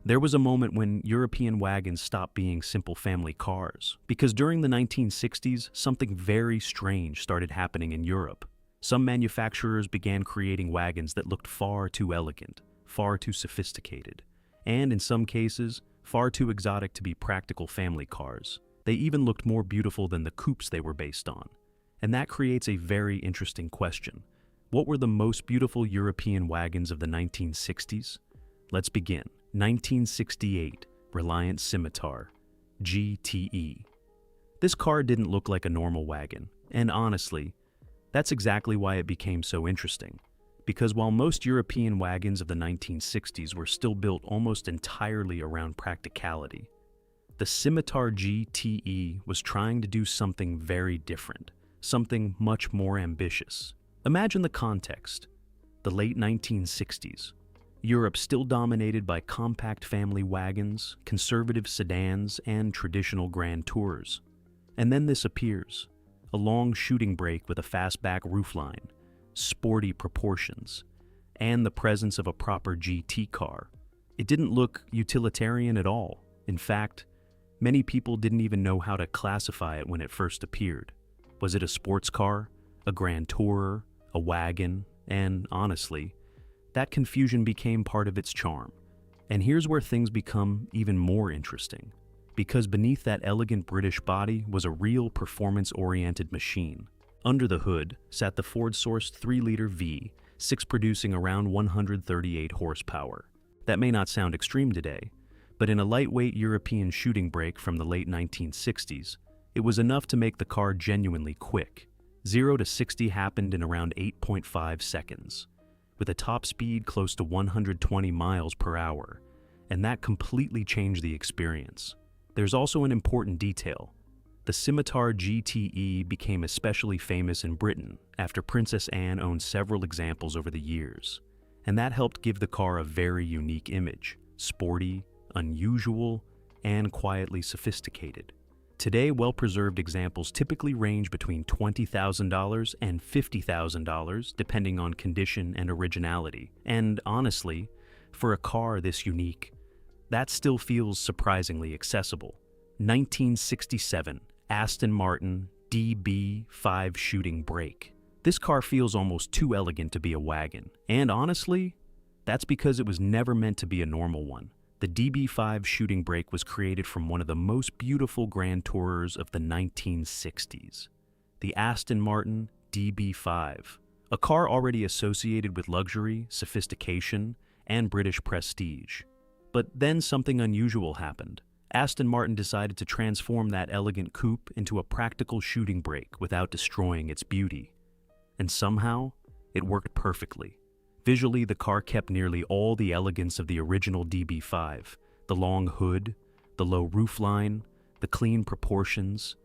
There was a moment when European wagons stopped being simple family cars, because during the 1960s, something very strange started happening in Europe. Some manufacturers began creating wagons that looked far too elegant, far too sophisticated, and in some cases, far too exotic to be practical family cars. They even looked more beautiful than the coupes they were based on. And that creates a very interesting question. What were the most beautiful European wagons of the 1960s? Let's begin. 1968 Reliant Scimitar GTE. This car didn't look like a normal wagon, and honestly, that's exactly why it became so interesting. Because while most European wagons of the 1960s were still built almost entirely around practicality, the Scimitar GTE was trying to do something very different, something much more ambitious. Imagine the context. The late 1960s. Europe still dominated by compact family wagons, conservative sedans, and traditional grand tours. And then this appears. A long shooting brake with a fastback roofline, sporty proportions, and the presence of a proper GT car. It didn't look utilitarian at all. In fact, many people didn't even know how to classify it when it first appeared. Was it a sports car, a grand tourer, a wagon? And honestly, that confusion became part of its charm. And here's where things become even more interesting. Because beneath that elegant British body was a real performance-oriented machine. Under the hood sat the Ford-sourced 3-liter V6 producing around 138 horsepower. That may not sound extreme today, but in a lightweight European shooting brake from the late 1960s, it was enough to make the car genuinely quick. 0 to 60 happened in around 8.5 seconds, with a top speed close to 120 miles per hour, and that completely changed the experience. There's also an important detail. The Scimitar GTE became especially famous in Britain after Princess Anne owned several examples over the years, and that helped give the car a very unique image, sporty, unusual, and quietly sophisticated. Today, well-preserved examples typically range between $20,000 and $50,000 depending on condition and originality. And honestly, for a car this unique, that still feels surprisingly accessible. 1967 Aston Martin DB5 shooting brake. This car feels almost too elegant to be a wagon. And honestly, that's because it was never meant to be a normal one. The DB5 shooting brake was created from one of the most beautiful grand tourers of the 1960s, the Aston Martin DB5, a car already associated with luxury, sophistication, and British prestige. But then something unusual happened. Aston Martin decided to transform that elegant coupe into a practical shooting brake without destroying its beauty. And somehow, it worked perfectly. Visually, the car kept nearly all the elegance of the original DB5, the long hood, the low roofline, the clean proportions.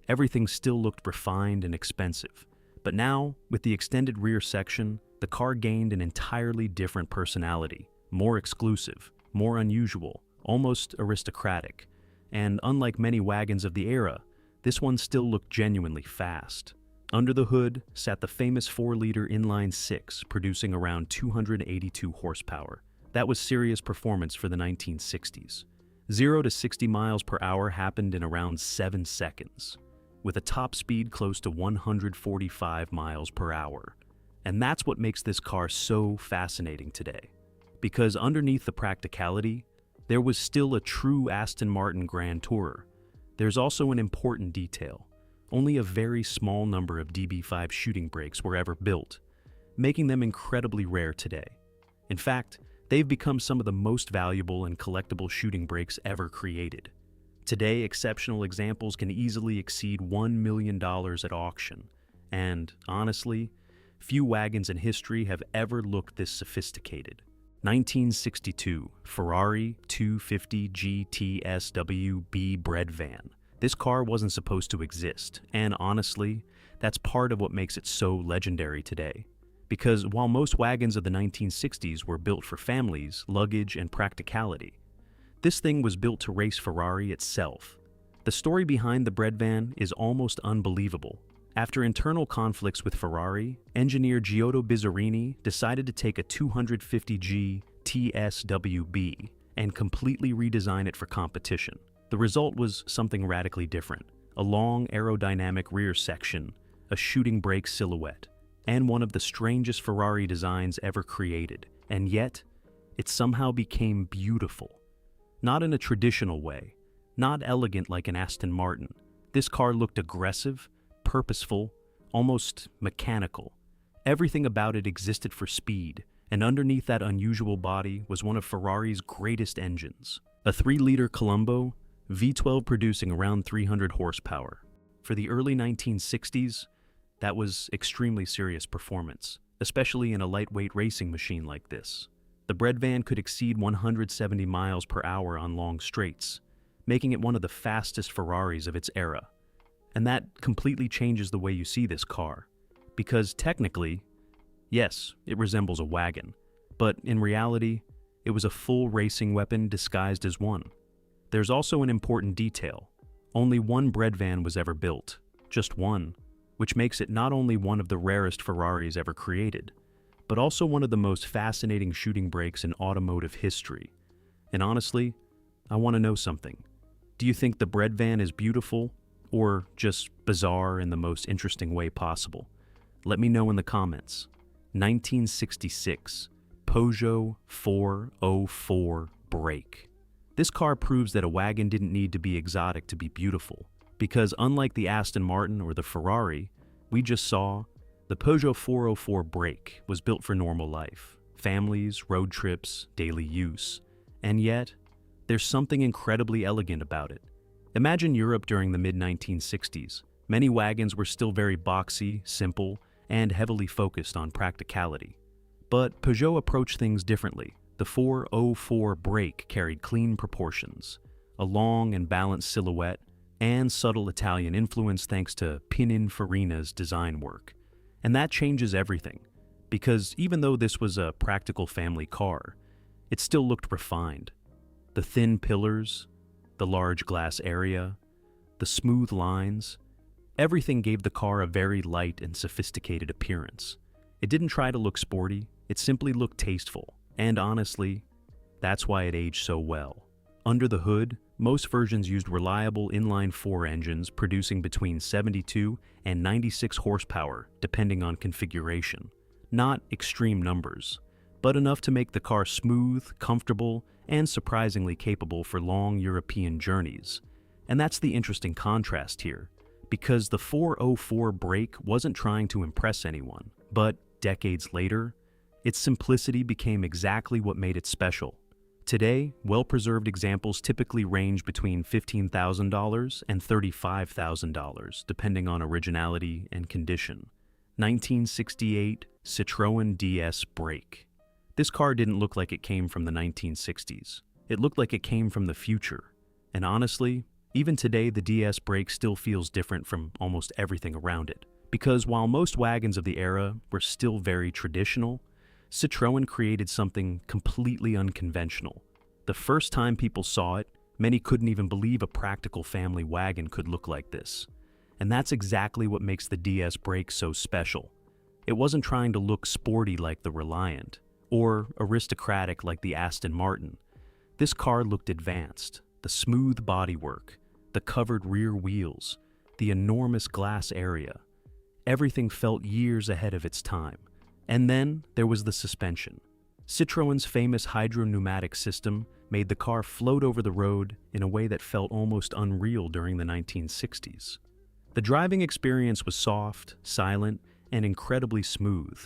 Everything still looked refined and expensive. But now, with the extended rear section, the car gained an entirely different personality, more exclusive, more unusual, almost aristocratic. And unlike many wagons of the era, this one still looked genuinely fast. Under the hood sat the famous 4-liter inline-6, producing around 282 horsepower. That was serious performance for the 1960s. 0 to 60 miles per hour happened in around 7 seconds, with a top speed close to 145 miles per hour. And that's what makes this car so fascinating today. Because underneath the practicality, there was still a true Aston Martin Grand Tourer. There's also an important detail. Only a very small number of DB5 shooting brakes were ever built, making them incredibly rare today. In fact, they've become some of the most valuable and collectible shooting brakes ever created. Today, exceptional examples can easily exceed $1 million at auction, and honestly, few wagons in history have ever looked this sophisticated. 1962 Ferrari 250 GT SWB Breadvan. This car wasn't supposed to exist, and honestly, that's part of what makes it so legendary today. Because while most wagons of the 1960s were built for families, luggage, and practicality, this thing was built to race Ferrari itself. The story behind the Breadvan is almost unbelievable. After internal conflicts with Ferrari, engineer Giotto Bizzarini decided to take a 250G TSWB and completely redesign it for competition. The result was something radically different: a long aerodynamic rear section, a shooting brake silhouette, and one of the strangest Ferrari designs ever created. And yet, it somehow became beautiful. Not in a traditional way, not elegant like an Aston Martin. This car looked aggressive, purposeful, almost mechanical. Everything about it existed for speed, and underneath that unusual body was one of Ferrari's greatest engines. A 3-liter Colombo V12 producing around 300 horsepower. For the early 1960s, that was extremely serious performance, especially in a lightweight racing machine like this. The Breadvan could exceed 170 miles per hour on long straights, making it one of the fastest Ferraris of its era. And that completely changes the way you see this car, because technically, yes, it resembles a wagon, but in reality, it was a full racing weapon disguised as one. There's also an important detail. Only one Breadvan was ever built, just one, which makes it not only one of the rarest Ferraris ever created, but also one of the most fascinating shooting brakes in automotive history. And honestly, I want to know something. Do you think the Breadvan is beautiful, or just bizarre in the most interesting way possible? Let me know in the comments. 1966, Peugeot 404 Break. This car proves that a wagon didn't need to be exotic to be beautiful, because unlike the Aston Martin or the Ferrari we just saw, the Peugeot 404 Break was built for normal life, families, road trips, daily use. And yet, there's something incredibly elegant about it. Imagine Europe during the mid-1960s. Many wagons were still very boxy, simple, and heavily focused on practicality. But Peugeot approached things differently. The 404 Break carried clean proportions, a long and balanced silhouette, and subtle Italian influence thanks to Pininfarina's design work. And that changes everything, because even though this was a practical family car, it still looked refined. The thin pillars, the large glass area, the smooth lines, everything gave the car a very light and sophisticated appearance. It didn't try to look sporty, it simply looked tasteful. And honestly, that's why it aged so well. Under the hood, most versions used reliable inline-4 engines producing between 72 and 96 horsepower, depending on configuration. Not extreme numbers, but enough to make the car smooth, comfortable, and surprisingly capable for long European journeys. And that's the interesting contrast here, because the 404 Break wasn't trying to impress anyone, but decades later, its simplicity became exactly what made it special. Today, well-preserved examples typically range between $15,000 and $35,000, depending on originality and condition. 1968 Citroën DS Break. This car didn't look like it came from the 1960s. It looked like it came from the future. And honestly, even today the DS Break still feels different from almost everything around it. Because while most wagons of the era were still very traditional, Citroën created something completely unconventional. The first time people saw it, many couldn't even believe a practical family wagon could look like this. And that's exactly what makes the DS Break so special. It wasn't trying to look sporty like the Reliant, or aristocratic like the Aston Martin. This car looked advanced. The smooth bodywork, the covered rear wheels, the enormous glass area. Everything felt years ahead of its time. And then there was the suspension. Citroën's famous hydro-pneumatic system made the car float over the road in a way that felt almost unreal during the 1960s. The driving experience was soft, silent, and incredibly smooth.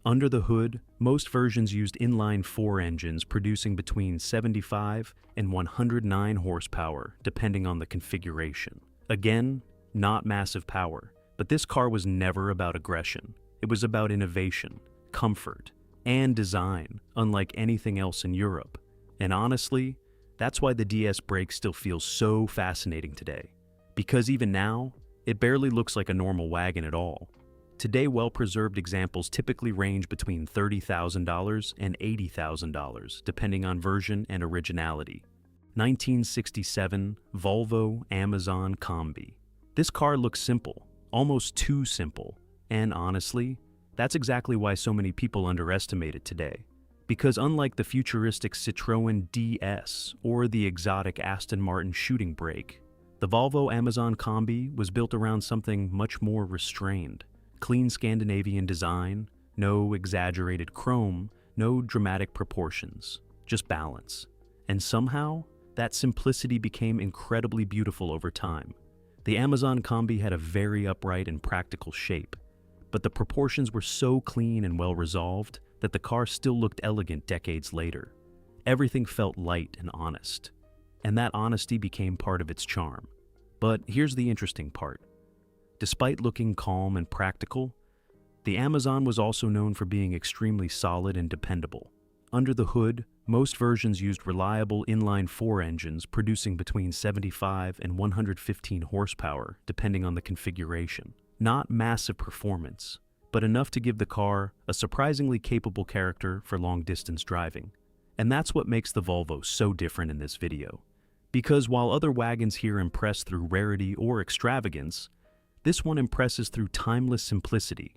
Under the hood, most versions used inline-4 engines producing between 75 and 109 horsepower, depending on the configuration. Again, not massive power, but this car was never about aggression. It was about innovation, comfort, and design, unlike anything else in Europe. And honestly, that's why the DS Break still feels so fascinating today. Because even now, it barely looks like a normal wagon at all. Today, well-preserved examples typically range between $30,000 and $80,000, depending on version and originality. 1967 Volvo Amazon Combi. This car looks simple, almost too simple, and honestly, that's exactly why so many people underestimate it today. Because unlike the futuristic Citroën DS or the exotic Aston Martin shooting brake, the Volvo Amazon Combi was built around something much more restrained. Clean Scandinavian design, no exaggerated chrome, no dramatic proportions, just balance. And somehow, that simplicity became incredibly beautiful over time. The Amazon Combi had a very upright and practical shape, but the proportions were so clean and well resolved that the car still looked elegant decades later. Everything felt light and honest, and that honesty became part of its charm. But here's the interesting part. Despite looking calm and practical, the Amazon was also known for being extremely solid and dependable. Under the hood, most versions used reliable inline-4 engines producing between 75 and 115 horsepower, depending on the configuration. Not massive performance, but enough to give the car a surprisingly capable character for long-distance driving. And that's what makes the Volvo so different in this video. Because while other wagons here impress through rarity or extravagance, this one impresses through timeless simplicity.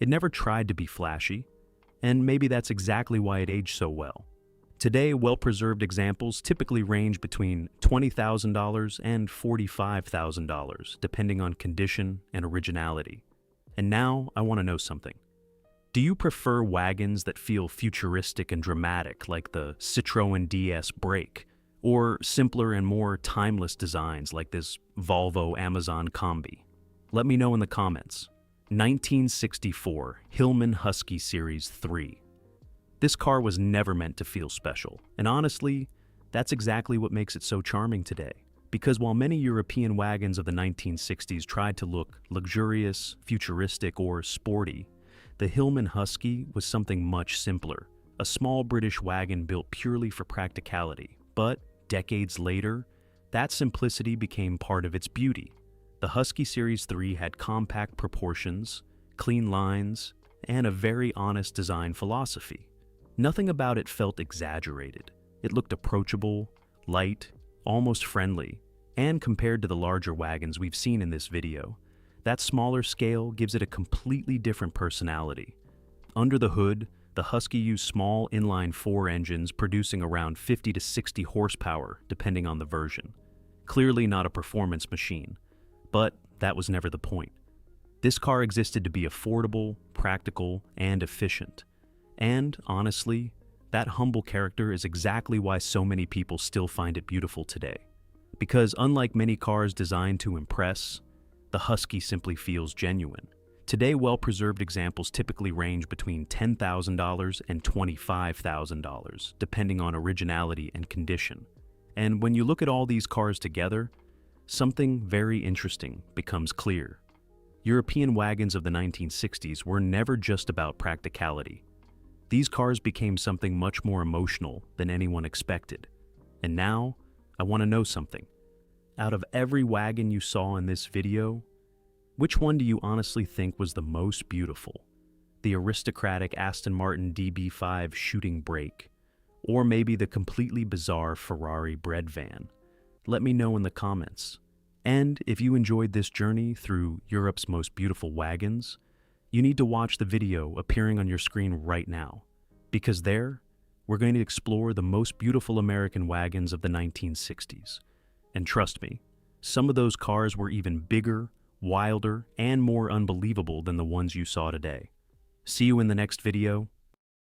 It never tried to be flashy, and maybe that's exactly why it aged so well. Today, well-preserved examples typically range between $20,000 and $45,000, depending on condition and originality. And now, I want to know something. Do you prefer wagons that feel futuristic and dramatic, like the Citroën DS Break, or simpler and more timeless designs like this Volvo Amazon Combi? Let me know in the comments. 1964 Hillman Husky Series 3. This car was never meant to feel special, and honestly, that's exactly what makes it so charming today. Because while many European wagons of the 1960s tried to look luxurious, futuristic, or sporty, the Hillman Husky was something much simpler, a small British wagon built purely for practicality. But decades later, that simplicity became part of its beauty. The Husky Series 3 had compact proportions, clean lines, and a very honest design philosophy. Nothing about it felt exaggerated. It looked approachable, light, almost friendly, and compared to the larger wagons we've seen in this video, that smaller scale gives it a completely different personality. Under the hood, the Husky used small inline-4 engines producing around 50 to 60 horsepower, depending on the version. Clearly not a performance machine, but that was never the point. This car existed to be affordable, practical, and efficient. And, honestly, that humble character is exactly why so many people still find it beautiful today. Because unlike many cars designed to impress, the Husky simply feels genuine. Today, well-preserved examples typically range between $10,000 and $25,000, depending on originality and condition. And when you look at all these cars together, something very interesting becomes clear. European wagons of the 1960s were never just about practicality. These cars became something much more emotional than anyone expected. And now, I want to know something. Out of every wagon you saw in this video, which one do you honestly think was the most beautiful? The aristocratic Aston Martin DB5 shooting brake, or maybe the completely bizarre Ferrari Breadvan? Let me know in the comments. And if you enjoyed this journey through Europe's most beautiful wagons, you need to watch the video appearing on your screen right now, because there, we're going to explore the most beautiful American wagons of the 1960s. And trust me, some of those cars were even bigger, wilder, and more unbelievable than the ones you saw today. See you in the next video,